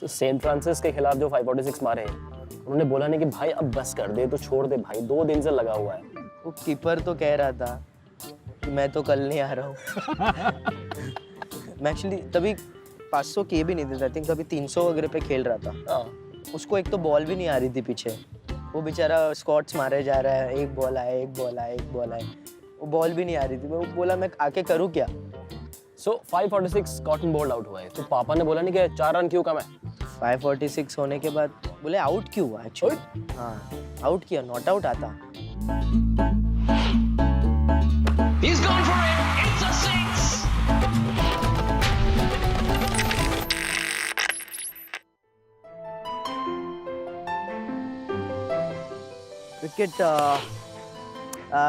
तो Saint Francis के खिलाफ जो 546 मारे, उन्होंने बोला नहीं कि भाई अब बस कर दे, तो छोड़ दे भाई, 2 दिन से लगा हुआ है। वो कीपर तो कह रहा था कि मैं तो कल नहीं आ रहा हूँ। मैं एक्चुअली तभी 500 किए भी नहीं थे, आई थिंक तभी 300 वगैरह पे खेल रहा था। उसको एक तो बॉल भी नहीं आ रही थी पीछे, वो बेचारा स्कॉट्स मारे जा रहा है, एक बॉल आए, एक बॉल आए, एक बॉल आए, वो बॉल भी नहीं आ रही थी। वो बोला मैं आके करूँ क्या। सो 546 कॉटन बोल्ड आउट हुआ है, तो पापा ने बोला नहीं कि 4 रन क्यों कम है? 546 होने के बाद बोले आउट क्यों हुआ एक्चुअली। हाँ आउट किया, नॉट आउट आता। He's gone for it. It's a 6. Cricket,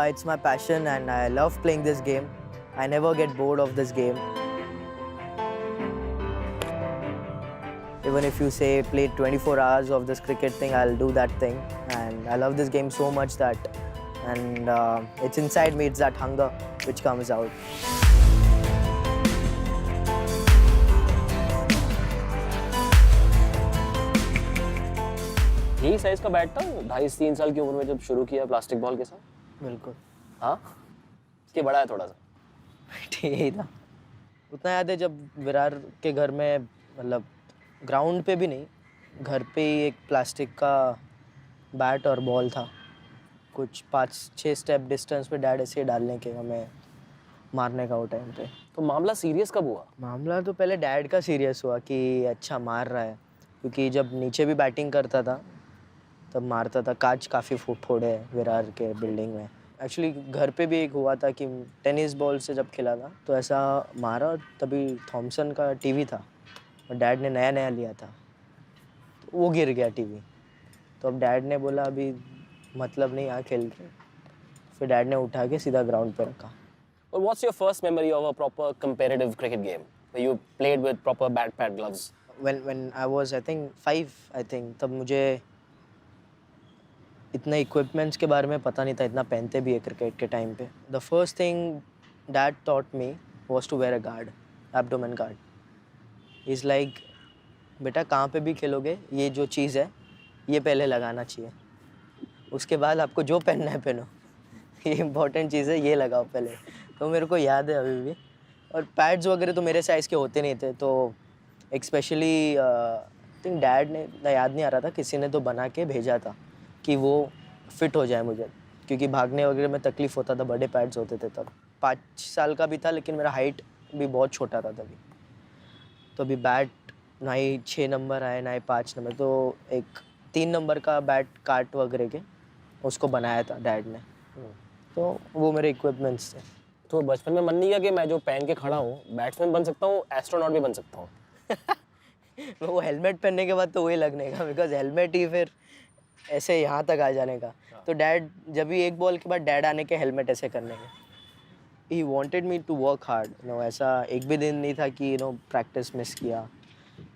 it's my passion and I love playing this game. I never get bored of this game. Even if you say play 24 hours of this cricket thing, I'll do that thing. And I love this game so much that, and it's inside me, it's that hunger which comes out. यही size का bat था 2.5-3 साल की उम्र में जब शुरू किया प्लास्टिक बॉल के साथ? बिल्कुल। हाँ, इसके बड़ा है थोड़ा सा। ठीक ही था। उतना याद है जब विरार के घर में, मतलब ग्राउंड पे भी नहीं, घर पे ही एक प्लास्टिक का बैट और बॉल था। कुछ 5-6 स्टेप डिस्टेंस पे डैड ऐसे डालने के हमें मारने का वो टाइम पे। तो मामला सीरियस कब हुआ? मामला तो पहले डैड का सीरियस हुआ कि अच्छा मार रहा है, क्योंकि जब नीचे भी बैटिंग करता था तब मारता था। कांच काफ़ी फोड़े हैं विरार के बिल्डिंग में। एक्चुअली घर पे भी एक हुआ था कि टेनिस बॉल से जब खेला था तो ऐसा मारा, और तभी थॉमसन का टीवी था और डैड ने नया नया लिया था, तो वो गिर गया टीवी। तो अब डैड ने बोला अभी मतलब नहीं यहाँ खेल के, फिर डैड ने उठा के सीधा ग्राउंड पे रखा। Well, what's your first memory of a proper competitive cricket game where you played with proper bat pad gloves? When I was I think 5, I think, तब मुझे इतने इक्विपमेंट्स के बारे में पता नहीं था, इतना पहनते भी है क्रिकेट के टाइम पे। The first thing dad taught me was to wear a guard, abdomen guard. Is like बेटा कहाँ पे भी खेलोगे ये जो चीज़ है ये पहले लगाना चाहिए, उसके बाद आपको जो पहनना है पहनो, ये इंपॉर्टेंट चीज़ है, ये लगाओ पहले। तो मेरे को याद है अभी भी। और पैड्स वगैरह तो मेरे साइज़ के होते नहीं थे, तो एक स्पेशली थिंक डैड ने, ना याद नहीं आ रहा था, किसी ने तो बना के भेजा था कि वो फिट हो जाए मुझे, क्योंकि भागने वगैरह में तकलीफ़ होता था, बड़े पैड्स होते थे तब। 5 साल का भी था लेकिन मेरा हाइट भी बहुत छोटा था तभी। तो अभी बैट ना ही 6 नंबर आए ना ही 5 नंबर, तो एक 3 नंबर का बैट काट वगैरह के उसको बनाया था डैड ने। तो वो मेरे इक्विपमेंट्स थे। तो बचपन में मन नहीं किया कि मैं जो पहन के खड़ा हूँ बैट्समैन बन सकता हूँ, एस्ट्रोनॉट भी बन सकता हूँ? वो हेलमेट पहनने के बाद तो वही लगने का, बिकॉज हेलमेट ही फिर ऐसे यहाँ तक आ जाने का। तो डैड जब भी एक बॉल के बाद डैड आने के हेलमेट ऐसे करने के। He wanted me to work hard, ऐसा एक भी दिन नहीं था कि प्रैक्टिस मिस किया।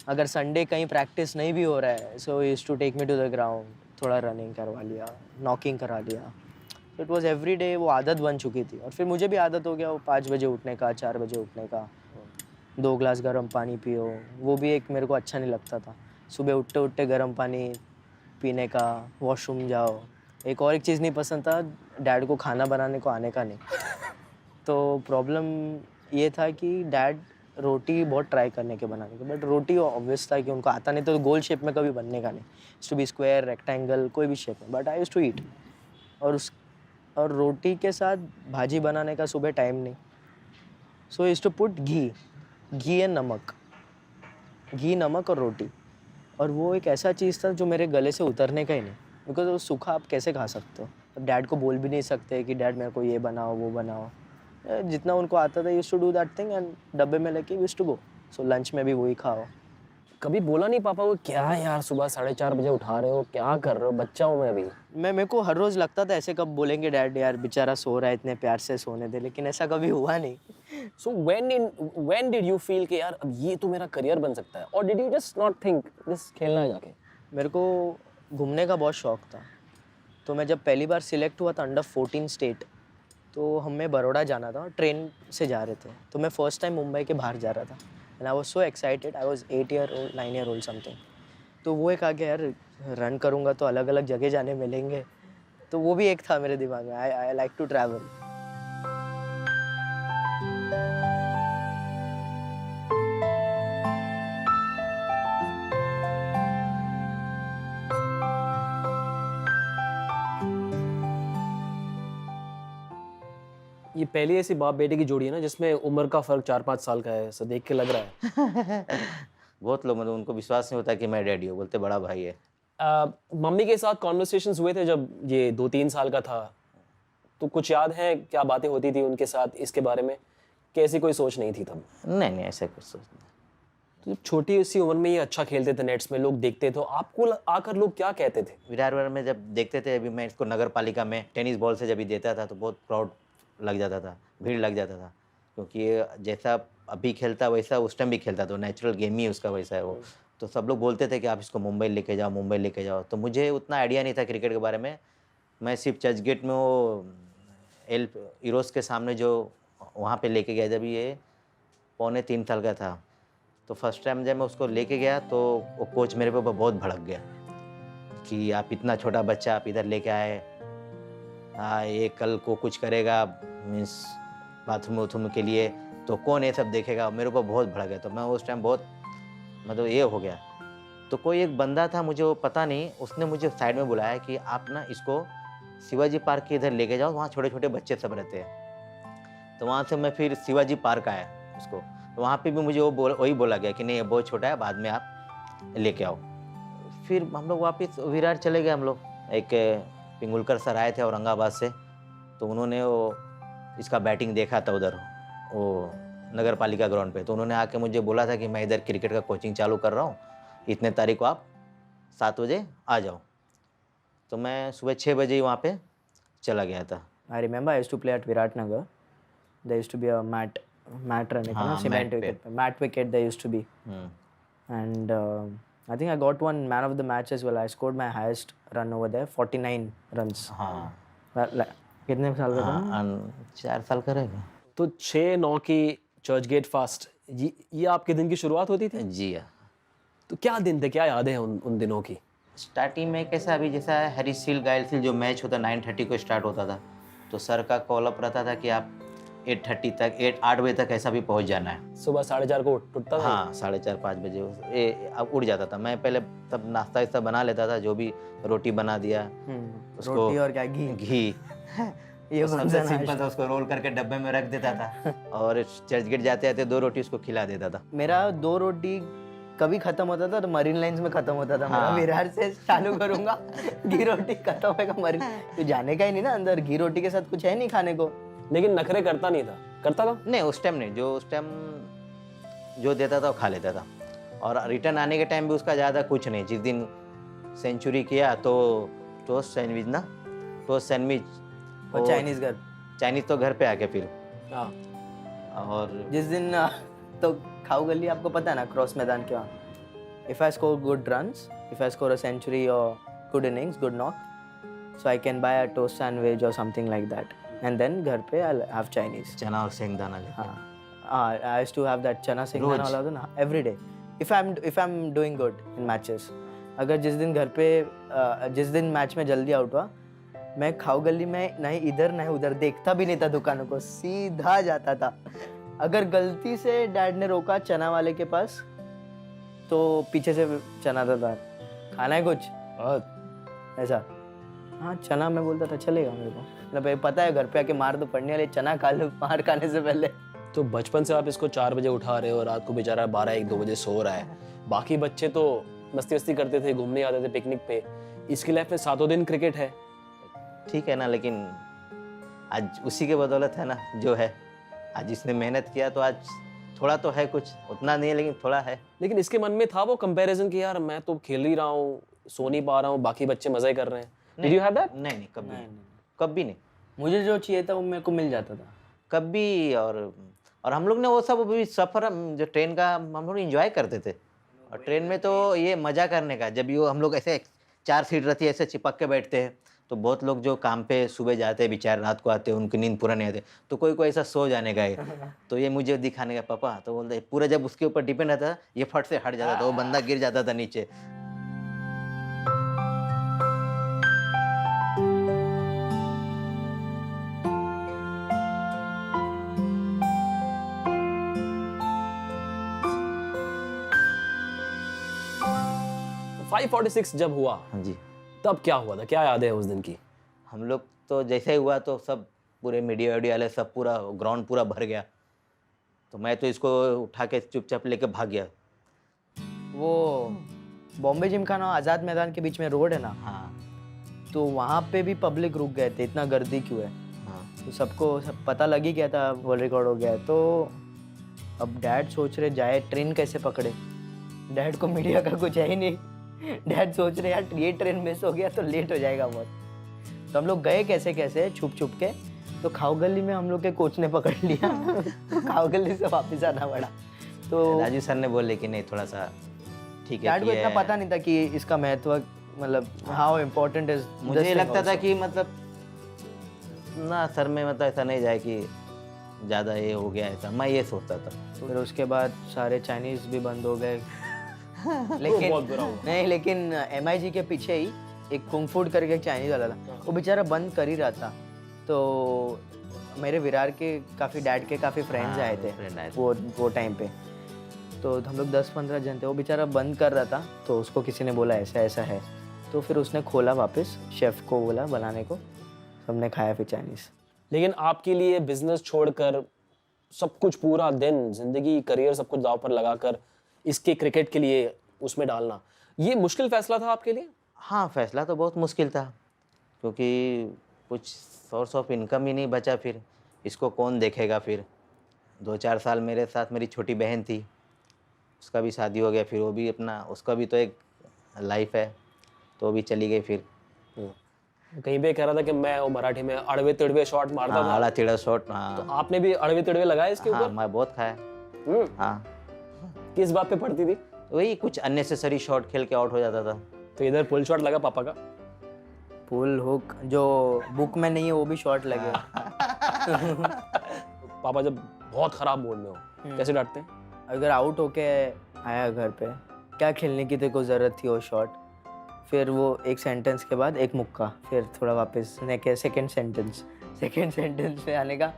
अगर संडे कहीं प्रैक्टिस नहीं भी हो रहा है, so he used to take me to the ground, थोड़ा रनिंग करवा लिया, नॉकिंग करा लिया। तो इट वॉज एवरी डे, वो आदत बन चुकी थी। और फिर मुझे भी आदत हो गया वो 5 बजे उठने का, 4 बजे उठने का, 2 ग्लास गर्म पानी पियो। वो भी एक मेरे को अच्छा नहीं लगता था, सुबह उठते उठते गर्म पानी पीने का, वॉशरूम जाओ। एक और एक चीज़ नहीं पसंद था, डैड को खाना बनाने को आने का नहीं। तो प्रॉब्लम ये था कि डैड रोटी बहुत ट्राई करने के बनाने के, बट रोटी ऑब्वियस था कि उनको आता नहीं, तो गोल शेप में कभी बनने का नहीं, टू बी स्क्वायर, रेक्टेंगल, कोई भी शेप में। But I used to eat. और रोटी के साथ भाजी बनाने का सुबह टाइम नहीं, so used to put ghee and namak, ghee, नमक और रोटी। और वो एक ऐसा चीज़ था जो मेरे गले से उतरने का ही नहीं, बिकॉज वो सूखा आप कैसे खा सकते हो। अब डैड को बोल भी नहीं सकते कि डैड मेरे को ये बनाओ वो बनाओ। जितना उनको आता था used to do that thing, and डब्बे में लेके used to go. So lunch में भी वही खाओ। कभी बोला नहीं पापा को क्या यार सुबह 4:30 बजे उठा रहे हो, क्या कर रहे हो, बच्चा हूँ मैं अभी? मेरे को हर रोज़ लगता था ऐसे कब बोलेंगे डैड, यार बेचारा सो रहा है, इतने प्यार से सोने दे, लेकिन ऐसा कभी हुआ नहीं। So when did you feel कि यार अब ये तो मेरा करियर बन सकता है, और did you just not think just खेलना है जाके? मेरे को घूमने का बहुत शौक था, तो मैं जब पहली बार सिलेक्ट हुआ था अंडर 14 स्टेट, तो हमें बड़ौदा जाना था, ट्रेन से जा रहे थे। तो मैं फ़र्स्ट टाइम मुंबई के बाहर जा रहा था, and I was so excited. I was 8 year old, 9 year old something. तो वो एक आ गया यार, रन करूँगा तो अलग अलग जगह जाने मिलेंगे. तो वो भी एक था मेरे दिमाग में. I like to travel. ये पहली ऐसी बाप बेटे की जोड़ी है ना जिसमें उम्र का फर्क 4-5 साल का है, ऐसा देख के लग रहा है. बहुत लोग मतलब उनको विश्वास नहीं होता कि मैं डैडी हूँ, बोलते बड़ा भाई है. मम्मी के साथ कॉन्वर्सेशंस हुए थे जब ये 2-3 साल का था, तो कुछ याद है क्या बातें होती थी उनके साथ इसके बारे में, कैसी कोई सोच नहीं थी तब? नहीं नहीं, ऐसा कुछ सोच नहीं. तो जब छोटी सी उम्र में ये अच्छा खेलते थे, नेट्स में लोग देखते तो आपको आकर लोग क्या कहते थे? विरार में जब देखते थे, अभी मैं इसको नगर पालिका में टेनिस बॉल से जब ही देता था तो बहुत प्राउड लग जाता था, भीड़ लग जाता था, क्योंकि ये जैसा अभी खेलता वैसा उस टाइम भी खेलता, तो नेचुरल गेम ही उसका वैसा है वो. तो सब लोग बोलते थे कि आप इसको मुंबई लेके जाओ, मुंबई लेके जाओ. तो मुझे उतना आइडिया नहीं था क्रिकेट के बारे में. मैं सिर्फ चर्चगेट में वो एल ईरोस के सामने जो वहाँ पे लेके गया, जब ये 2.25 साल का था, तो फर्स्ट टाइम जब मैं उसको लेके गया तो वो कोच मेरे पे बहुत भड़क गया कि आप इतना छोटा बच्चा आप इधर लेके आए, हाँ ये कल को कुछ करेगा, मीन्स बाथरूम वाथरूम के लिए, तो कौन ये सब देखेगा. मेरे ऊपर बहुत भड़क गया. तो मैं उस टाइम बहुत मतलब ये हो गया. तो कोई एक बंदा था, मुझे वो पता नहीं, उसने मुझे साइड में बुलाया कि आप ना इसको शिवाजी पार्क के इधर लेके जाओ, वहाँ छोटे छोटे बच्चे सब रहते हैं. तो वहाँ से मैं फिर शिवाजी पार्क आया उसको. तो वहाँ पे भी मुझे वही बोला गया कि नहीं ये बहुत छोटा है, बाद में आप लेके आओ. फिर हम लोग वापस विरार चले गए. हम लोग एक पिंगुलकर सर आए थे औरंगाबाद से, तो उन्होंने वो इसका बैटिंग देखा था उधर वो नगर पालिका ग्राउंड पे. तो उन्होंने आके मुझे बोला था कि मैं इधर क्रिकेट का कोचिंग चालू कर रहा हूँ, इतने तारीख को आप 7 बजे आ जाओ. तो मैं सुबह 6 बजे ही वहाँ पे चला गया था. I remember I used to play at Viratnagar. There used to be a mat रहने का ना, हाँ, cement mat पे. wicket. Mat wicket there used to be. And I think I got one man of the match as well. I scored my highest run over there, 49 runs. हाँ कितने साल का था? हाँ, 4 साल का रहेगा. तो 6-9 की चर्चगेट फास्ट, ये आपके दिन की शुरुआत होती थी? जी हाँ. तो क्या दिन थे, क्या यादें हैं उन दिनों की? स्टार्टिंग में कैसा, अभी जैसा हरीसिल गायलसिल जो मैच होता 9:30 को स्टार्ट होता था, तो सर का कॉल अप रहता था कि आप 8:30 तक 8 बजे तक ऐसा भी पहुंच जाना है. सुबह 4:30 को उठता था? हाँ 4:30-5 बजे अब उड़ जाता था. मैं पहले तब नाश्ता वास्ता बना लेता था, जो भी रोटी बना दिया उसको, रोटी और क्या, घी. ये सबसे सिंपल था, उसको रोल करके डब्बे में रख देता था और चर्चगेट जाते जाते 2 रोटी उसको खिला देता था. मेरा 2 रोटी कभी खत्म होता था तो मरीन लाइंस में खत्म होता था. मेरा हाँ. विरार से चालू करूंगा, घी रोटी खत्म होगा मरीन. तो जाने का ही नहीं ना अंदर, घी रोटी के साथ कुछ है नहीं खाने को. लेकिन नखरे करता नहीं था? करता था? नहीं उस टाइम नहीं, जो उस टाइम जो देता था वो खा लेता था. और रिटर्न आने के टाइम भी उसका ज़्यादा कुछ नहीं. जिस दिन सेंचुरी किया तो टोस्ट सैंडविच ना, टोस्ट सैंडविच और चाइनीज घर. चाइनीज तो घर पे आके फिर. हाँ. और जिस दिन तो खाऊ गली आपको पता है ना, क्रॉस मैदान के वहाँ. If I score good runs, if I score a century और good innings, good knock, so I can buy a toast sandwich और something like that. And then घर पे आई हैव चाइनीज. चना और सेंगदाना लेके. हाँ, I used to have that चना सिंघाना वाला होता ना every day. If I am doing good in matches. अगर जिस दिन घर पे जिस दिन मैच में जल्दी आउट हुआ, मैं खाऊ गली में नहीं इधर नहीं उधर देखता भी नहीं था दुकानों को, सीधा जाता था. अगर गलती से डैड ने रोका चना वाले के पास, तो पीछे से चना था, खाना है कुछ ऐसा. हाँ चना, मैं बोलता था चलेगा मेरे को. मतलब पता है घर पे आके मार दो पड़ने वाले, चना खा लो मार खाने से पहले. तो बचपन से आप इसको 4 बजे उठा रहे हो, रात को बेचारा 12-1-2 बजे सो रहा है. बाकी बच्चे तो मस्ती करते थे, घूमने आते थे पिकनिक पे. इसकी लाइफ में 7 दिन क्रिकेट है. ठीक है ना, लेकिन आज उसी के बदौलत है ना जो है. आज इसने मेहनत किया तो आज थोड़ा तो है, कुछ उतना नहीं है लेकिन थोड़ा है. लेकिन इसके मन में था वो कंपैरिजन कि यार मैं तो खेल ही रहा हूँ, सो नहीं पा रहा हूँ, बाकी बच्चे मजे कर रहे हैं. Did you have that? नहीं कभी नहीं. कभी नहीं. मुझे जो चाहिए था वो मेरे को मिल जाता था कभी. और हम लोग ने वो सब भी सफ़र जो ट्रेन का हम लोग एंजॉय करते थे. और ट्रेन में तो ये मज़ा करने का, जब ये हम लोग ऐसे 4 सीट रहती है ऐसे चिपक के बैठते हैं, तो बहुत लोग जो काम पे सुबह जाते हैं बेचारे रात को आते हैं उनकी नींद पूरा नहीं आते तो कोई ऐसा सो जाने का है तो ये मुझे दिखाने का पापा तो बोलते पूरा जब उसके ऊपर डिपेंड रहता था ये फट से हट जाता था वो बंदा गिर जाता था नीचे। फाइव 46 जब हुआ हाँ जी, तब क्या हुआ था, क्या याद है उस दिन की? हम लोग तो जैसे ही हुआ तो सब पूरे मीडिया वीडिया वाले सब पूरा ग्राउंड पूरा भर गया तो मैं तो इसको उठा के चुपचाप लेके भाग गया। वो बॉम्बे जिमखाना आज़ाद मैदान के बीच में रोड है ना, हाँ तो वहाँ पे भी पब्लिक रुक गए थे, इतना गर्दी क्यों है। हाँ तो सबको सब पता लग ही गया था वर्ल्ड रिकॉर्ड हो गया है। तो अब डैड सोच रहे जाए ट्रेन कैसे पकड़े, डैड को मीडिया का कुछ है ही नहीं। डैड सोच रहे यार ये ट्रेन मिस हो गया तो लेट हो जाएगा बहुत। तो हम लोग गए कैसे कैसे छुप छुप के, तो खाओ गली में हम लोग के कोच ने पकड़ लिया। तो खाओ गली से वापस आना पड़ा। तो राजू सर ने बोले कि नहीं थोड़ा सा ठीक है डैड को कि इतना ये- पता नहीं था कि इसका महत्व मतलब हाउ इम्पोर्टेंट इज। मुझे लगता था कि मतलब ना सर में मतलब ऐसा नहीं जाए कि ज़्यादा ये हो गया ऐसा, मैं ये सोचता था। फिर उसके बाद सारे चाइनीज भी बंद हो गए। बहुत लेकिन बुरा हुआ। नहीं, लेकिन MIG के पीछे ही एक कुंग फूड करके एक चाइनीज वाला था, वो बेचारा बंद कर ही रहा था। तो मेरे विरार के काफ़ी डैड के काफ़ी फ्रेंड्स हाँ, आए थे friend आए थे। वो टाइम पे। तो हम लोग 10-15 जन थे, वो बेचारा बंद कर रहा था। तो उसको किसी ने बोला ऐसा ऐसा है, तो फिर उसने खोला वापस, शेफ़ को बोला बनाने को, सबने खाया फिर चाइनीज़। लेकिन आपके लिए बिजनेस छोड़कर सब कुछ पूरा दिन जिंदगी करियर सब कुछ दांव पर लगाकर इसके क्रिकेट के लिए उसमें डालना, ये मुश्किल फैसला था आपके लिए? हाँ फैसला तो बहुत मुश्किल था क्योंकि कुछ सोर्स ऑफ इनकम ही नहीं बचा, फिर इसको कौन देखेगा। फिर 2-4 साल मेरे साथ मेरी छोटी बहन थी, उसका भी शादी हो गया, फिर वो भी अपना उसका भी तो एक लाइफ है तो वो भी चली गई। फिर कहीं पे कह रहा था कि मैं वो मराठी में अड़वे तिड़वे शॉट मारता हाँ था, आड़ा तिड़ा शॉट, तो हाँ आपने भी अड़वे तिड़वे लगाए इसके हाँ ऊपर? मैं बहुत खाया। हम्म, हाँ किस बात पे पड़ती थी? वही कुछ अननेसेसरी शॉट खेल के आउट हो जाता था। तो इधर पुल शॉट लगा पापा का। पुल हुक जो बुक में नहीं है वो भी शॉट लगे। पापा जब बहुत खराब मूड में हो कैसे डांटते हैं? अगर आउट होके आया घर पे, क्या खेलने की तेरे को ज़रूरत थी वो शॉट, फिर वो एक सेंटेंस के बाद एक मुक्का, फिर थोड़ा वापस सेकंड सेंटेंस में आने का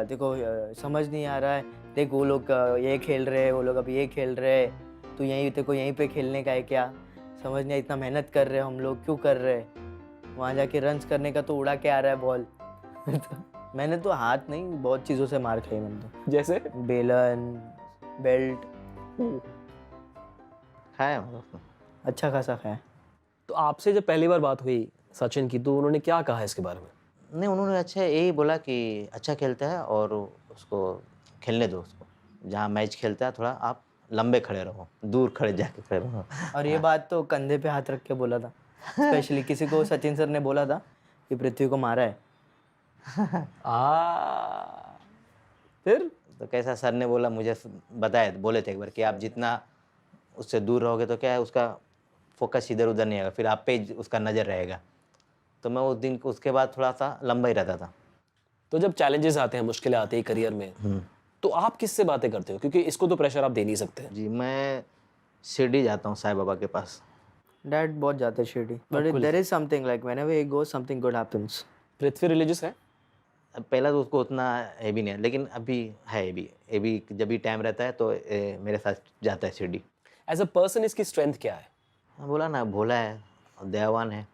देखो समझ नहीं आ रहा है, देख वो लोग ये खेल रहे हैं, वो लोग अब ये खेल रहे हैं, तो यहीं तेरे को यहीं पे खेलने का है क्या, समझ नहीं, इतना मेहनत कर रहे हैं हम लोग, क्यों कर रहे हैं, वहाँ जाके रन्स करने का तो उड़ा के आ रहा है बॉल। मैंने तो हाथ नहीं बहुत चीज़ों से मार खाई मैंने तो, जैसे बेलन, बेल्ट, खाया हम लोग। अच्छा खासा खाया। तो आपसे जब पहली बार बात हुई सचिन की, तो उन्होंने क्या कहा इसके बारे में? नहीं उन्होंने अच्छा यही बोला कि अच्छा खेलता है और उसको खेलने दो, उसको जहाँ मैच खेलता है थोड़ा आप लंबे खड़े रहो, दूर खड़े जाके खड़े रहो। और ये बात तो कंधे पे हाथ रख के बोला था, स्पेशली किसी को सचिन सर ने बोला था कि पृथ्वी को मारा है। फिर तो कैसा सर ने बोला मुझे बताया, बोले थे एक बार कि आप जितना उससे दूर रहोगे तो क्या है उसका फोकस इधर उधर नहीं आएगा, फिर आप पे उसका नज़र रहेगा। तो मैं उस दिन उसके बाद थोड़ा सा लंबा ही रहता था। तो जब चैलेंजेस आते हैं, मुश्किलें आती हैं करियर में, तो आप किससे बातें करते हो? क्योंकि इसको तो प्रेशर आप दे नहीं सकते। जी मैं शिरडी जाता हूँ साईं बाबा के पास। डैड बहुत जाते हैं Shirdi, but there is something like whenever he goes something good happens. Prithvi religious है? अब पहला तो उसको उतना है भी नहीं, लेकिन अभी है, ये भी जब भी टाइम रहता है तो मेरे साथ जाता है शिरडी। एज अ पर्सन इसकी स्ट्रेंथ क्या है? हाँ, बोला ना भोला है और दयावान है।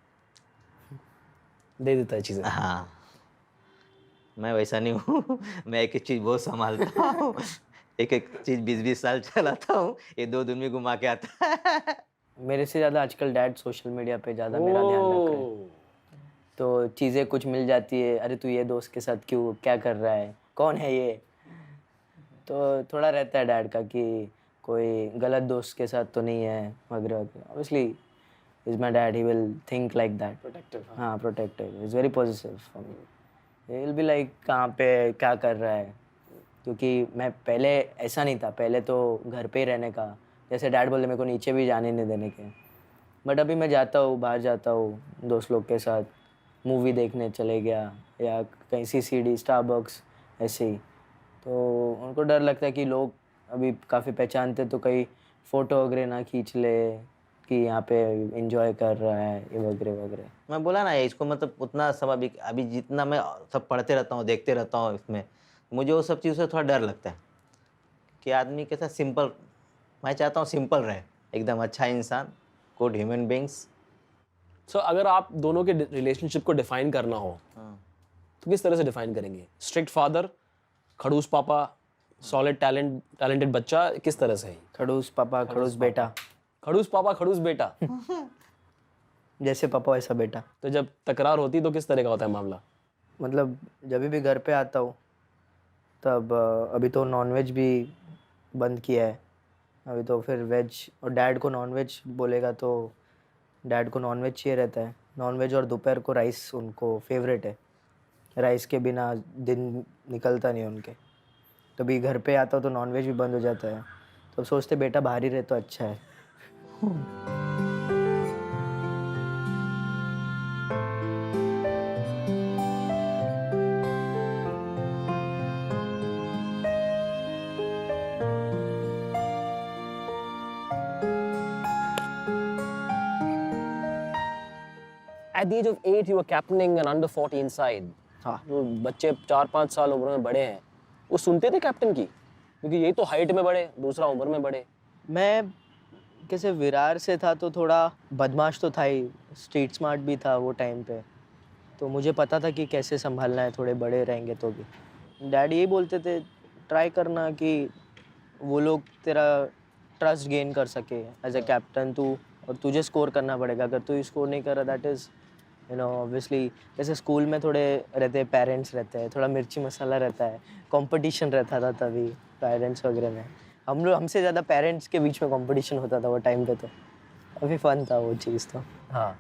दे देता है चीज़ें। हाँ मैं वैसा नहीं हूँ। मैं एक एक चीज़ बहुत संभालता हूँ। एक एक चीज़ 20-20 साल चलाता हूँ, ये 2 दिन में घुमा के आता है। मेरे से ज़्यादा आजकल डैड सोशल मीडिया पे ज़्यादा मेरा ध्यान रख रहे हैं, तो चीज़ें कुछ मिल जाती है, अरे तू ये दोस्त के साथ क्यों, क्या कर रहा है, कौन है ये, तो थोड़ा रहता है डैड का कि कोई गलत दोस्त के साथ तो नहीं है वगैरह वगैरह। Obviously is my dad, he will think like that. Protective. हाँ protective, is very positive for me. He will be like कहाँ पे क्या कर रहा है, क्योंकि मैं पहले ऐसा नहीं था, पहले तो घर पे ही रहने का, जैसे डैड बोले मेरे को नीचे भी जाने नहीं देने के, बट अभी मैं जाता हूँ, बाहर जाता हूँ दोस्त लोग के साथ, मूवी देखने चले गया या कहीं CCD, स्टारबक्स ऐसे ही, तो उनको डर लगता है कि लोग अभी काफ़ी पहचानते तो कहीं फ़ोटो वगैरह ना खींच ले कि यहाँ पे एंजॉय कर रहा है ये वगैरह वगैरह। मैं बोला ना इसको मतलब उतना समय अभी जितना मैं सब पढ़ते रहता हूँ, देखते रहता हूँ इसमें, मुझे वो सब चीज़ों से थोड़ा डर लगता है कि आदमी कैसा सिंपल, मैं चाहता हूँ सिंपल रहे, एकदम अच्छा इंसान, गुड ह्यूमन बींग्स। सो अगर आप दोनों के रिलेशनशिप को डिफाइन करना हो तो किस तरह से डिफाइन करेंगे? स्ट्रिक्ट फादर, खड़ूस पापा, सॉलिड टैलेंटेड बच्चा, किस तरह से? खड़ूस पापा खड़ूस बेटा, खड़ूस पापा खड़ूस बेटा। जैसे पापा वैसा बेटा। तो जब तकरार होती तो किस तरह का होता है मामला? मतलब जब भी घर पे आता हूँ तब अभी तो नॉनवेज भी बंद किया है, अभी तो फिर वेज, और डैड को नॉनवेज बोलेगा तो डैड को नॉनवेज चाहिए रहता है, नॉनवेज, और दोपहर को राइस उनको फेवरेट है, राइस के बिना दिन निकलता नहीं उनके। कभी घर पे आता हूँ तो नॉनवेज भी बंद हो जाता है, तो सोचते बेटा बाहर ही रहे तो अच्छा है। At the age of 8 you were captaining an under 14 side. हाँ, जो बच्चे 4-5 साल उम्र में बड़े हैं वो सुनते थे कैप्टन की, क्योंकि ये तो हाइट में बड़े, दूसरा उम्र में बड़े। मैं कैसे विरार से था तो थोड़ा बदमाश तो था ही, स्ट्रीट स्मार्ट भी था वो टाइम पे, तो मुझे पता था कि कैसे संभालना है, थोड़े बड़े रहेंगे तो भी। डैडी यही बोलते थे ट्राई करना कि वो लोग तेरा ट्रस्ट गेन कर सके एज अ कैप्टन तू, और तुझे स्कोर करना पड़ेगा, अगर तू स्कोर नहीं कर रहा दैट इज़ ऑब्वियसली, जैसे स्कूल में थोड़े रहते हैं, पेरेंट्स रहते हैं, थोड़ा मिर्ची मसाला रहता है, कंपटीशन रहता था तभी पेरेंट्स वगैरह में, हम लोग हमसे ज़्यादा पेरेंट्स के बीच में कंपटीशन होता था वो टाइम पे, तो अभी फन था वो चीज़ तो। हाँ,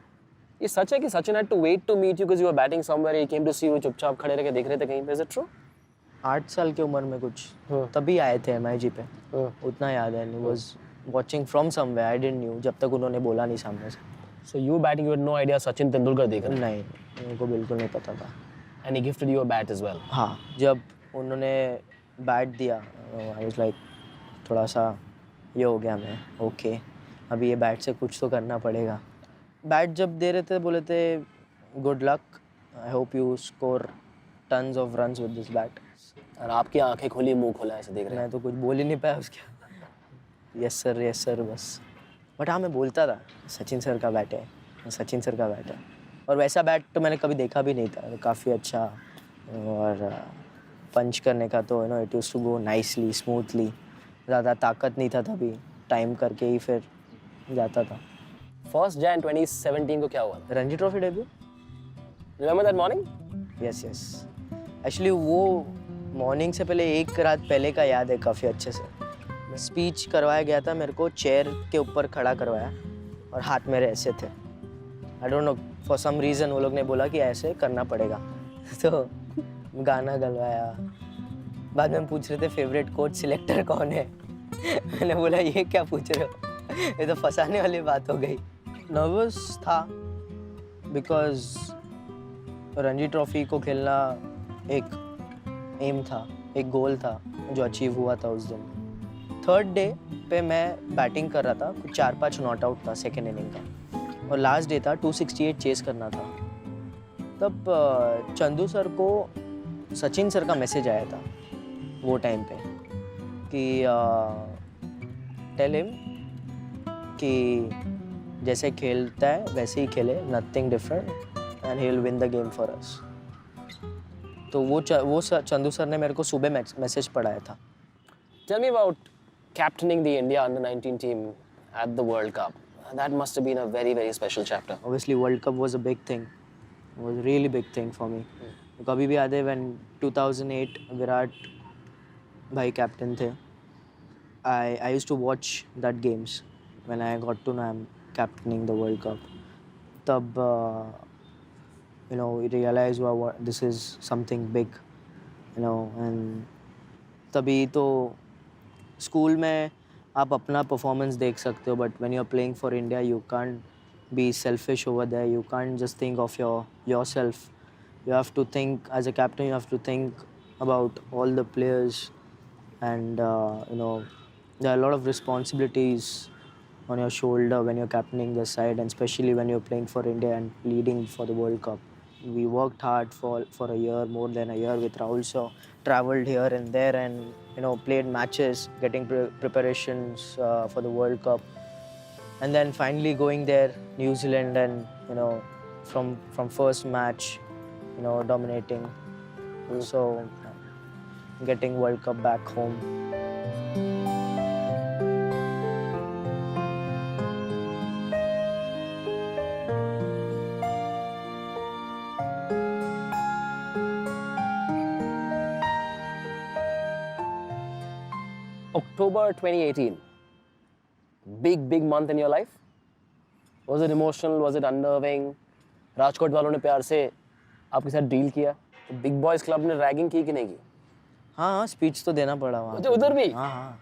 ये सच है कि Sachin had to wait to meet you because you were batting somewhere, he came to see you, चुपचाप खड़े रह के देख रहे थे कहीं पे? Is it true? 8 साल की उम्र में कुछ तभी आए थे MIG पे, उतना याद है, was watching from somewhere, I didn't knew, जब तक उन्होंने बोला नहीं सामने से। So you were batting, you had no idea Sachin Tendulkar देख रहे नहीं, मेरे को बिल्कुल नहीं पता था। हैं, and he gifted you a bat as well. हाँ, जब उन्होंने बैट दिया आई वाज लाइक थोड़ा सा ये हो गया मैं, ओके अभी ये बैट से कुछ तो करना पड़ेगा। बैट जब दे रहे थे बोले थे good luck, I hope you score tons of runs with this bat. और आपकी आंखें खुली मुंह खुला ऐसे देख रहे हैं। मैं तो कुछ बोल ही नहीं पाया उसके, यस सर बस। बट हाँ, मैं बोलता था सचिन सर का बैट है, सचिन सर का बैट है, और वैसा बैट तो मैंने कभी देखा भी नहीं था, काफ़ी अच्छा, और पंच करने का तो it used to go nicely smoothly, ज़्यादा ताकत नहीं था तभी, टाइम करके ही फिर जाता था। 1 Jan 2017 को क्या हुआ? Ranji trophy debut, Remember that morning? Yes actually वो मॉर्निंग से पहले एक रात पहले का याद है काफ़ी अच्छे से। स्पीच करवाया गया था मेरे को, चेयर के ऊपर खड़ा करवाया और हाथ मेरे ऐसे थे, I don't know for some reason वो लोग ने बोला कि ऐसे करना पड़ेगा तो गाना गलवाया, बाद में पूछ रहे थे फेवरेट कोच सिलेक्टर कौन है मैंने बोला ये क्या पूछ रहे हो, ये तो फंसाने वाली बात हो गई। नर्वस था बिकॉज रणजी ट्रॉफी को खेलना एक एम था, एक गोल था जो अचीव हुआ था उस दिन। थर्ड डे पे मैं बैटिंग कर रहा था, कुछ 4-5 नॉट आउट था सेकेंड इनिंग का, और लास्ट डे था 268 चेस करना था। तब चंदू सर को सचिन सर का मैसेज आया था वो टाइम पे कि टेल हिम कि जैसे खेलता है वैसे ही खेले, nothing different, and he will win the game for us. तो वो चंदू सर ने मेरे को सुबह मैसेज पढ़ाया था। Tell me about captaining the India under-19 team at the World Cup. That must have been a very, very special chapter. Obviously, World Cup was a big thing. It was a really big thing for me. कभी भी याद है when 2008 Virat भाई captain थे, I used to watch that games when I got to know I'm captaining the World Cup. तब realize wow, this is something big, and तभी तो school में आप अपना परफॉर्मेंस देख सकते हो, but when you are playing for India you can't be selfish over there. You can't just think of yourself. You have to think, as a captain, you have to think about all the players, and there are a lot of responsibilities on your shoulder when you're captaining the side, and especially when you're playing for India and leading for the World Cup. We worked hard for a year, more than a year, with Rahul Shaw. Traveled here and there, and played matches, getting preparations for the World Cup, and then finally going there, New Zealand, and from first match, dominating. So getting World Cup back home. October 2018. Big month in your life? Was it emotional? Was it unnerving? Rajkot वालों ने प्यार से आपके साथ deal किया? तो big boys club ने ragging की कि नहीं की? हाँ, स्पीच तो देना पड़ा वहाँ। अच्छा, उधर भी? हाँ।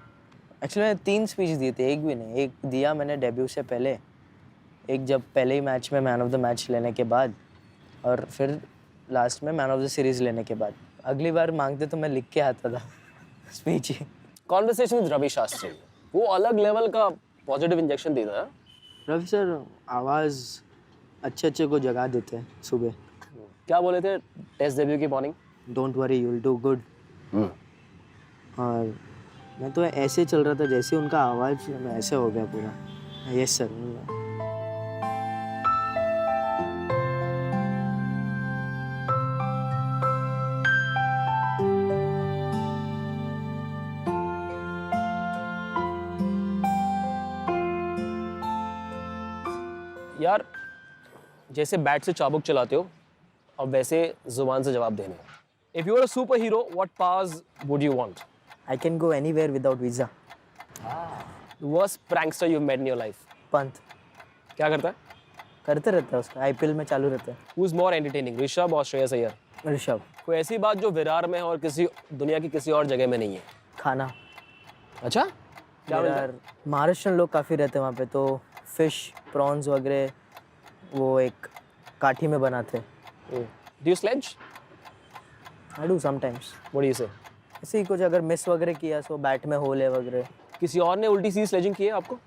एक्चुअली मैंने 3 स्पीच दिए थे, एक भी नहीं। एक दिया मैंने डेब्यू से पहले, एक जब पहले ही मैच में मैन ऑफ द मैच लेने के बाद, और फिर लास्ट में मैन ऑफ द सीरीज लेने के बाद। अगली बार मांगते तो मैं लिख के आता था स्पीच ही। कॉन्वर्सेशन विद रवि शास्त्री, वो अलग लेवल का पॉजिटिव इंजेक्शन देता है। रवि सर आवाज़ अच्छे को जगा देते हैं सुबह। क्या बोले थे टेस्ट डेब्यू की morning? Don't worry, you will do good. और मैं तो ऐसे चल रहा था जैसे उनका आवाज़ ऐसे हो गया पूरा। Yes sir. यार जैसे बैट से चाबुक चलाते हो और वैसे जुबान से जवाब देने। If you are a super hero, what powers would you want? I can go anywhere without visa. Worst prankster you met in your life? Pant. क्या करता है? करते रहता है उसका, आईपीएल में चालू रहता है। Who is more entertaining, Rishabh और श्रेयस अय्यर? ऋषभ। कोई ऐसी बात जो विरार में है और किसी दुनिया की किसी और जगह में नहीं है? खाना। अच्छा, क्या मिलता है? यार महाराष्ट्र लोग काफ़ी रहते हैं वहाँ पे, तो फिश प्रॉन्स वगैरह वो एक काठी में बनाते। Do you sledge? I do sometimes. What do you say? ऐसे ही कुछ अगर मिस वगैरह किया सो बैट में होल है वगैरह। किसी और ने उल्टी सीधी स्लेजिंग की है आपको?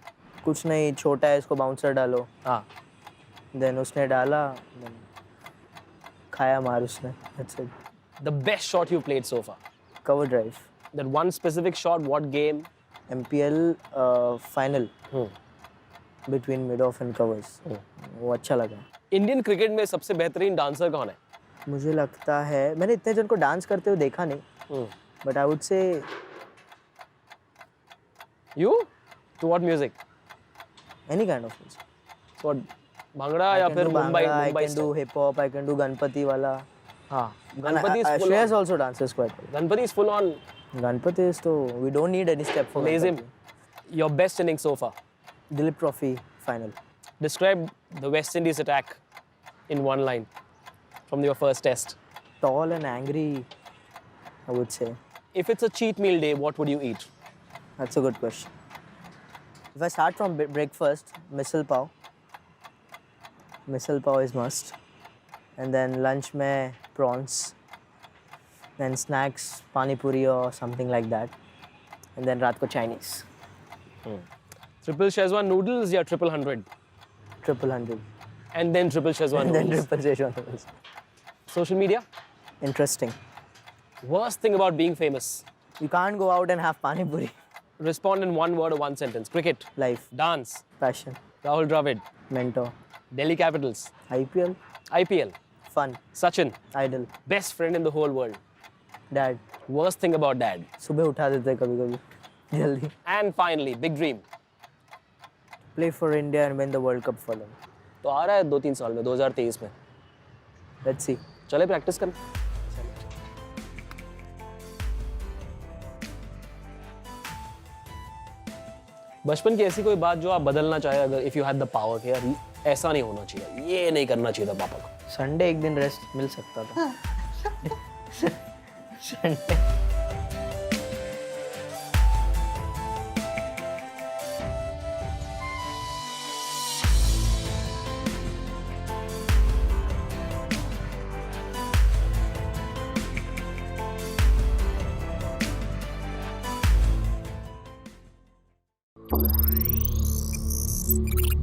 कुछ नहीं, छोटा है, इसको बाउंसर डालो। हाँ। देन उसने डाला, then खाया मार उसने। That's it. The best shot you played so far? Cover drive. That one specific shot, what game? MPL final between mid off and covers. वो अच्छा लगा। इंडियन क्रिकेट में सबसे बेहतरीन डांसर कौन है? मुझे लगता है, मैंने इतने जन को डांस करते हुए देखा नहीं, but I would say You? To what music? Any kind of music. What? Bhangra या फिर Mumbai? I Mumbai can do hip hop, I can do Ganpati वाला। हाँ, Ganpati is full Shreyas on. also dances quite well. Gणपति is full on. Ganpati is तो we don't need any step for Amaze him. Ganpati. Your best innings so far? Dilip Trophy final. Describe the West Indies attack in one line from your first test. Tall and angry, I would say. If it's a cheat meal day, what would you eat? That's a good question. If I start from breakfast, misal pav. Misal pav is must. And then lunch mein prawns. Then snacks, pani puri or something like that. And then raat ko Chinese. Triple Szechuan noodles या triple 100? 100. And then triple Szechuan And then noodles. triple Szechuan noodles. Social media? Interesting. Worst thing about being famous? You can't go out and have pani puri. Respond in one word or one sentence. Cricket, Life, dance, passion, Rahul Dravid, mentor, Delhi Capitals, IPL, IPL, fun, Sachin, idol, best friend in the whole world. dad. Worst thing about dad? सुबह उठा देते हैं कभी-कभी जल्दी. And finally, big dream. Play for India and win the World Cup for them. तो आ रहा है 2-3 साल में, 2023 में. Let's see. चले प्रैक्टिस करने. बचपन की ऐसी कोई बात जो आप बदलना चाहे, अगर if you had the power कि यार ऐसा नहीं होना चाहिए, ये नहीं करना चाहिए था पापा को? संडे एक दिन रेस्ट मिल सकता था. संडे. Peace.